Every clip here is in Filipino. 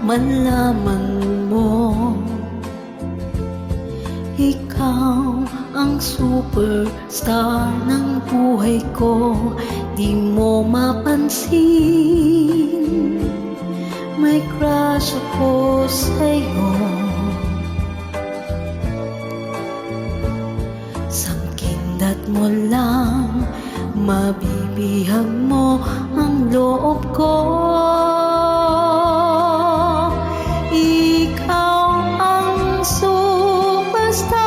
malaman mo, ikaw ang superstar ng buhay ko. Di mo mapansin, may crush ako sa'yo. Samkindat mo lang, mabibihag mo ang loob ko. Ikaw ang superstar,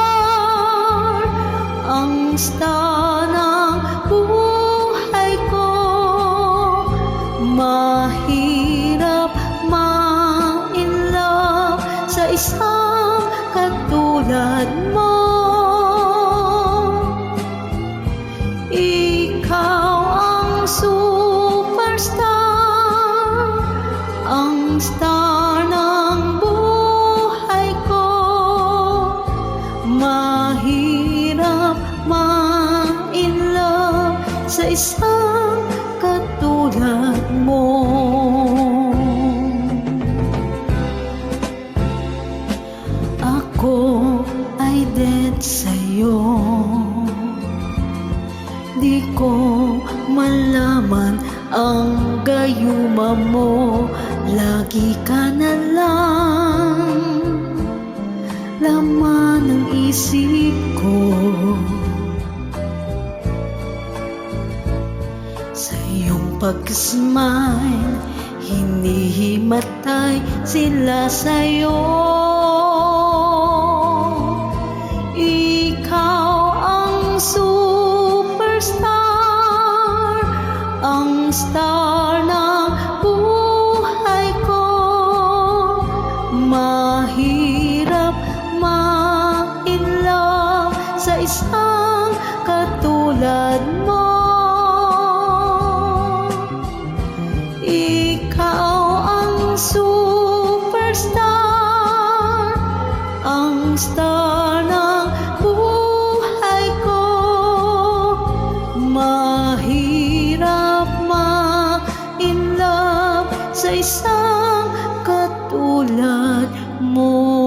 ang star ng buhay ko. Mahirap ma-in love sa isang katulad mo. Ikaw ang superstar, ang star ng buhay ko. Mahirap ma-in love sa isang katulad mo. Ako ay dead sa'yo, di ko malaman ang gayuma mo. Lagi ka na lang laman ng isip ko. Sa iyong pag-smile, hinihimatay sila sa'yo. Ikaw ang superstar, ang star ng buhay ko. Mahirap ma-in love sa isang katulad mo. Ikaw ang superstar, ang star ng buhay ko. Mahirap ma-in love sa isang katulad mo.